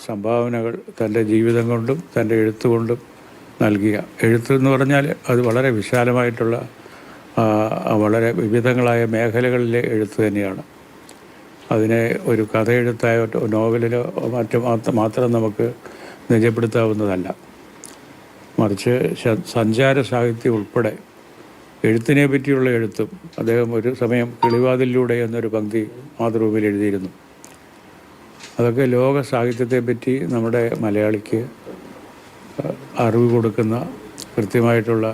സംഭാവനകൾ തൻ്റെ ജീവിതം കൊണ്ടും തൻ്റെ എഴുത്തുകൊണ്ടും നൽകിയ എഴുത്തെന്ന് പറഞ്ഞാൽ അത് വളരെ വിശാലമായിട്ടുള്ള വളരെ വിവിധങ്ങളായ മേഖലകളിലെ എഴുത്ത് തന്നെയാണ്. അതിനെ ഒരു കഥയെഴുത്തായോ നോവലിലോ മാത്രം നമുക്ക് നിജപ്പെടുത്താവുന്നതല്ല. മറിച്ച് സഞ്ചാര സാഹിത്യം ഉൾപ്പെടെ എഴുത്തിനെ പറ്റിയുള്ള എഴുത്തും അദ്ദേഹം ഒരു സമയം കിളിവാതിലൂടെ എന്നൊരു പങ്ക്തി മാതൃഭൂമിയിൽ എഴുതിയിരുന്നു. അതൊക്കെ ലോക സാഹിത്യത്തെപ്പറ്റി നമ്മുടെ മലയാളിക്ക് അറിവ് കൊടുക്കുന്ന കൃത്യമായിട്ടുള്ള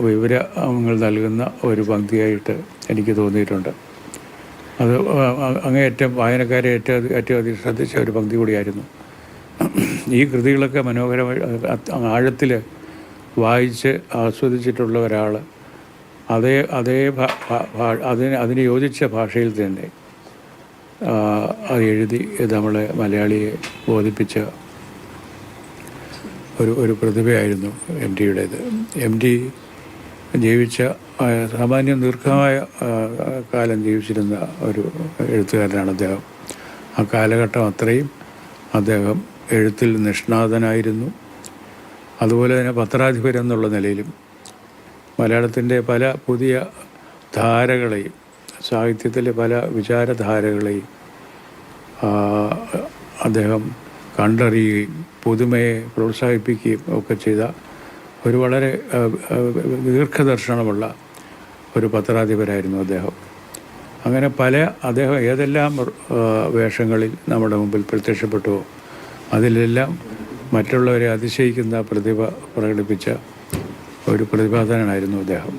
വിവരങ്ങൾ നൽകുന്ന ഒരു പങ്ക്തിയായിട്ട് എനിക്ക് തോന്നിയിട്ടുണ്ട്. അത് അങ്ങേയറ്റം വായനക്കാരെ ഏറ്റവും അധികം ശ്രദ്ധിച്ച ഒരു പങ്ക്തി കൂടിയായിരുന്നു. ഈ കൃതികളൊക്കെ മനോഹരമായി ആഴത്തിൽ വായിച്ച് ആസ്വദിച്ചിട്ടുള്ള ഒരാൾ അതിന് യോജിച്ച ഭാഷയിൽ തന്നെ അത് എഴുതി നമ്മളെ മലയാളിയെ ബോധിപ്പിച്ച ഒരു പ്രതിഭയായിരുന്നു എം ടിയുടേത്. എം ടി ജീവിച്ച സാമാന്യം ദീർഘമായ കാലം ജീവിച്ചിരുന്ന ഒരു എഴുത്തുകാരനാണ് അദ്ദേഹം. ആ കാലഘട്ടം അത്രയും അദ്ദേഹം എഴുത്തിൽ നിഷ്ണാതനായിരുന്നു. അതുപോലെ തന്നെ പത്രാധിപരെന്നുള്ള നിലയിലും മലയാളത്തിൻ്റെ പല പുതിയ ധാരകളെയും സാഹിത്യത്തിലെ പല വിചാരധാരകളെയും അദ്ദേഹം കണ്ടറിയുകയും പുതുമയെ പ്രോത്സാഹിപ്പിക്കുകയും ഒക്കെ ചെയ്ത ഒരു വളരെ ദീർഘദർശനമുള്ള ഒരു പത്രാധിപരായിരുന്നു അദ്ദേഹം. അങ്ങനെ അദ്ദേഹം ഏതെല്ലാം വേഷങ്ങളിൽ നമ്മുടെ മുമ്പിൽ പ്രത്യക്ഷപ്പെട്ടുവോ അതിലെല്ലാം മറ്റുള്ളവരെ അതിശയിക്കുന്ന പ്രതിഭ പ്രകടിപ്പിച്ച ഒരു പ്രതിഭാധനനായിരുന്നു അദ്ദേഹം.